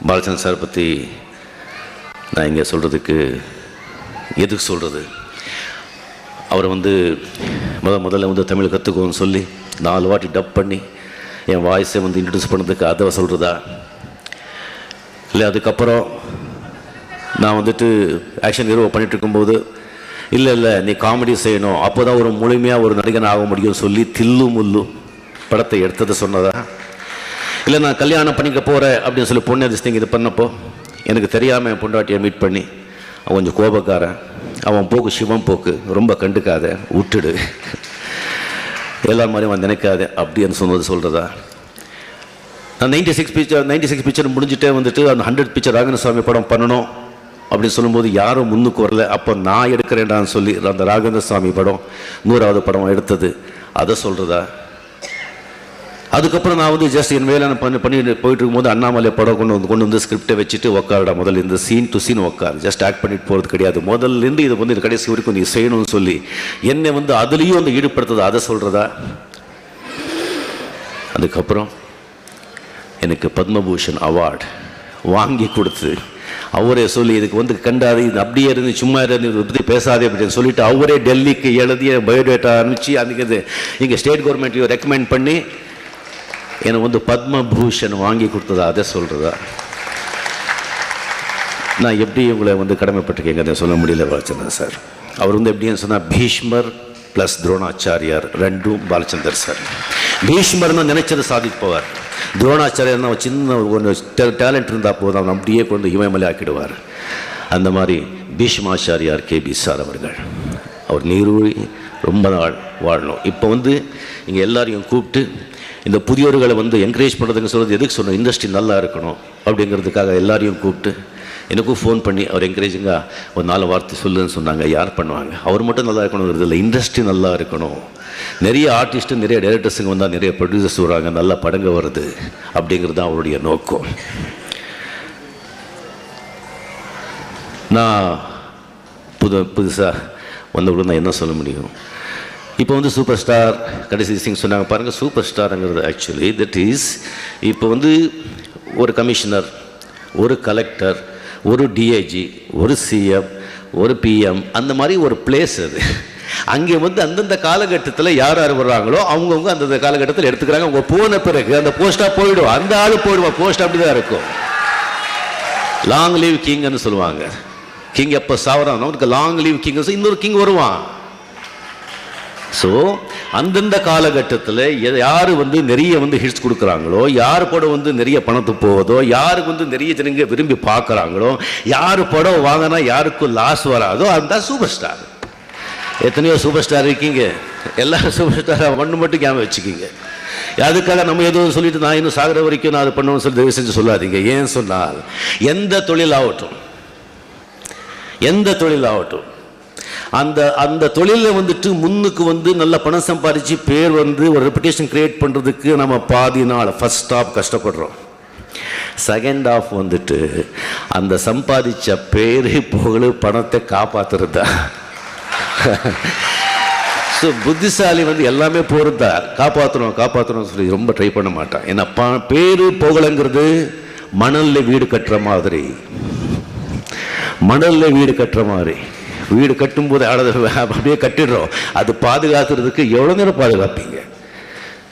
Balachandran sir பற்றி நான் இங்கே சொல்கிறதுக்கு எதுக்கு சொல்கிறது, அவரை முதல்ல தமிழ் கற்றுக்கோன்னு சொல்லி 4 வாட்டி டப் பண்ணி என் வாய்ஸை இன்ட்ரடியூஸ் பண்ணதுக்கு அதை சொல்கிறதா, இல்லை அதுக்கப்புறம் நான் ஆக்ஷன் ஹீரோ பண்ணிகிட்டு இருக்கும்போது இல்லை நீ காமெடி செய்யணும் அப்போ தான் ஒரு முழுமையாக ஒரு நடிகன் ஆக முடியும்னு சொல்லி தில்லு முல்லு படத்தை எடுத்ததை சொன்னதா, இல்லை நான் கல்யாணம் பண்ணிக்க போகிறேன் அப்படின்னு சொல்லி பொண்ணு அதிர்ஷ்டிங்க இது பண்ணப்போ எனக்கு தெரியாமல் என் பொண்டாட்டியை மீட் பண்ணி அவன் கொஞ்சம் கோபக்காரன், அவன் போக்கு சிவம் போக்கு, ரொம்ப கண்டுக்காத விட்டுடு, எல்லா மாதிரியும் அவன் நினைக்காத அப்படின்னு சொன்னது சொல்கிறதா. நான் 96 பிக்சர் முடிஞ்சுட்டே அந்த 100 பிக்சர் ராகவேந்திர படம் பண்ணணும் அப்படின்னு சொல்லும்போது யாரும் முன்னுக்கு வரல. அப்போ நான் எடுக்கிறேன்டான்னு சொல்லி அந்த ராகவேந்திர சுவாமி படம் 100வது படம் எடுத்தது அதை சொல்கிறதா. அதுக்கப்புறம் நான் ஜஸ்ட் என் வேலை பண்ணிட்டு போயிட்டு இருக்கும்போது அண்ணாமலை படம் கொண்டு வந்து ஸ்கிரிப்டை வச்சுட்டு உட்காருடா, முதல்ல இந்த சீன் டு சீன் உட்காரு, ஜஸ்ட் ஆக்ட் பண்ணிட்டு போகிறது கிடையாது, முதல்லேருந்து இது கடைசி வரைக்கும் நீ செய்யணும்னு சொல்லி என்னை அதுலேயும் ஈடுபடுத்துறது அதை சொல்கிறதா. அதுக்கப்புறம் எனக்கு பத்மபூஷன் அவார்டு வாங்கி கொடுத்து அவரே சொல்லி இதுக்கு கண்டாது, இது அப்படியே இருந்து சும்மா இருந்து இதை பற்றி பேசாதே அப்படின்னு சொல்லிட்டு அவரே டெல்லிக்கு எழுதிய பயோடேட்டா அனுப்பிச்சு அதுக்கு இங்கே ஸ்டேட் கவர்மெண்ட்டையும் ரெக்கமெண்ட் பண்ணி எனக்கு பத்மபூஷன் வாங்கி கொடுத்ததா அதை சொல்கிறதா. நான் எப்படி உங்களை கடமைப்பட்டிருக்கேங்க சொல்ல முடியல பாலச்சந்தர் சார். அவர் எப்படின்னு சொன்னால் பீஷ்மர் ப்ளஸ் துரோணாச்சாரியார் ரெண்டும் பாலச்சந்தர் சார். பீஷ்மர்னு நினைச்சதை சாதிப்பவர், துரோணாச்சாரியர்னா சின்ன ஒரு டேலண்ட் இருந்தால் போதும் அவன் அப்படியே இமயமலை ஆக்கிடுவார். அந்த மாதிரி பீஷ்மாச்சாரியார் கேபி சார் அவர்கள், அவர் நீரூழி ரொம்ப நாள் வாழணும். இப்போ இங்கே எல்லாரையும் கூப்பிட்டு இந்த புதியோர்களை என்கரேஜ் பண்ணுறதுன்னு சொல்கிறது எதுக்கு சொன்னோம், இண்டஸ்ட்ரி நல்லா இருக்கணும் அப்படிங்கிறதுக்காக எல்லாரையும் கூப்பிட்டு எனக்கும் ஃபோன் பண்ணி அவர் என்கரேஜிங்காக ஒரு 4 வார்த்தை சொல்லுன்னு சொன்னாங்க. யார் பண்ணுவாங்க, அவர் மட்டும் நல்லா இருக்கணுங்கிறது இல்லை, இண்டஸ்ட்ரி நல்லா இருக்கணும். நிறைய ஆர்டிஸ்ட்டு நிறைய டைரக்டர்ஸுங்க வந்தால் நிறைய ப்ரொடியூசர்ஸ் வராங்க, நல்லா படங்க வருது அப்படிங்கிறது தான் அவருடைய நோக்கம். நான் புதுசாக வந்தவுடன் நான் என்ன சொல்ல முடியும், இப்போ சூப்பர் ஸ்டார் கடைசி சிங் சொன்னாங்க பாருங்கள், சூப்பர் ஸ்டாருங்கிறது ஆக்சுவலி தட் இஸ் இப்போ ஒரு கமிஷனர், ஒரு கலெக்டர், ஒரு டிஐஜி, ஒரு சிஎம், ஒரு பிஎம், அந்த மாதிரி ஒரு பிளேஸ் அது. அங்கே அந்தந்த காலகட்டத்தில் யார் யார் வர்றாங்களோ அவங்கவுங்க அந்தந்த காலகட்டத்தில் எடுத்துக்கிறாங்க. அவங்க போன பிறகு அந்த போஸ்ட்டாக போயிடும், அந்த ஆள் போயிடுவான், போஸ்ட் அப்படி தான் இருக்கும். லாங் லீவ் கிங்னு சொல்லுவாங்க. கிங் எப்போ சாவறானோ அவனுக்கு லாங் லீவ் கிங், இன்னொரு கிங் வருவான். ஸோ அந்தந்த காலகட்டத்தில் யார் நிறைய ஹிட்ஸ் கொடுக்குறாங்களோ, யார் படம் நிறைய பணத்து போவதோ, யாருக்கு நிறைய ஜனங்க விரும்பி பார்க்குறாங்களோ, யார் படம் வாங்கினா யாருக்கும் லாஸ் வராதோ அதுதான் சூப்பர் ஸ்டார். எத்தனையோ சூப்பர் ஸ்டார் இருக்கீங்க, எல்லா சூப்பர் ஸ்டாராக ஒன்று மட்டும் ஞாபகம் வச்சுக்கிங்க. அதுக்காக நம்ம எதுவும் சொல்லிட்டு நான் இன்னும் சாகிற வரைக்கும் நான் அதை பண்ணணும்னு சொல்லி தயவு செஞ்சு சொல்லாதீங்க. ஏன் சொன்னால் எந்த தொழில் ஆகட்டும் அந்த தொழிலில் முன்னுக்கு நல்ல பணம் சம்பாதிச்சு பேர் ஒரு ரெப்புடேஷன் கிரியேட் பண்ணுறதுக்கு நம்ம பாதி நாள் ஃபர்ஸ்ட் ஹாஃப் கஷ்டப்படுறோம். செகண்ட் ஹாஃப் அந்த சம்பாதிச்ச பேர் புகழ் பணத்தை காப்பாற்றுறதா. ஸோ புத்திசாலி எல்லாமே போகிறதா காப்பாற்றணும் சொல்லி ரொம்ப ட்ரை பண்ண மாட்டான். ஏன்னா பேர் புகழுங்கிறது மணலில் வீடு கட்டுற மாதிரி, வீடு கட்டும்போது அப்படியே கட்டிடுறோம். அது பாதுகாத்துறதுக்கு எவ்வளோ நேரம் பாதுகாப்பீங்க?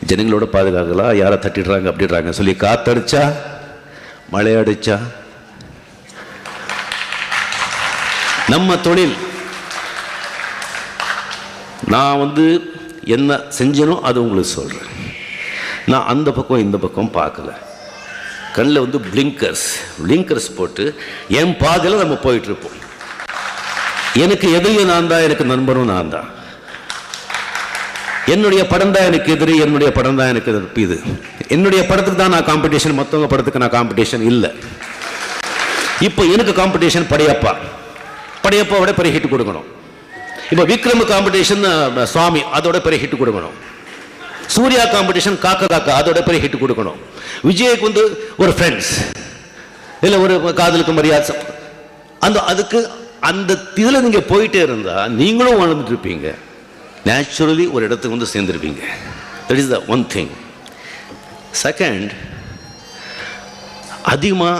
ஜனங்களோட பாதுகாக்கலாம், யாரை தட்டிடுறாங்க அப்படிடுறாங்க சொல்லி காத்தடிச்சா மழை அடிச்சா. நம்ம தொழில் நான் என்ன செஞ்சனோ அது உங்களுக்கு சொல்கிறேன். நான் அந்த பக்கம் இந்த பக்கம் பார்க்கல. கண்ணில் பிளிங்கர்ஸ் போட்டு என் பாதையில் நம்ம போயிட்டுருப்போம். எனக்கு எதிரியும் நான் தான், எனக்கு நண்பரும் நான் தான். என்னுடைய படம் தான் எனக்கு எதிரி, என்னுடைய படம் தான் எனக்கு இது. என்னுடைய படத்துக்கு தான் நான் காம்படிஷன், மற்றவங்க படத்துக்கு நான் காம்படிஷன் இல்லை. இப்போ எனக்கு காம்படிஷன் படையப்பாவோட பெரிய ஹிட் கொடுக்கணும். இப்போ விக்ரம் காம்படிஷன் சுவாமி, அதோட பெரிய ஹிட் கொடுக்கணும். சூர்யா காம்படிஷன் காக்கா, அதோட பெரிய ஹிட் கொடுக்கணும். விஜய்க்கு ஒரு ஃப்ரெண்ட்ஸ் இல்லை ஒரு காதலுக்கு மரியாதை, அதுக்கு அந்த இதில் நீங்கள் போயிட்டே இருந்தால் நீங்களும் வாழ்ந்துட்டு இருப்பீங்க. நேச்சுரலி ஒரு இடத்துக்கு சேர்ந்துருப்பீங்க. That is the one thing. Second, அதிகமாக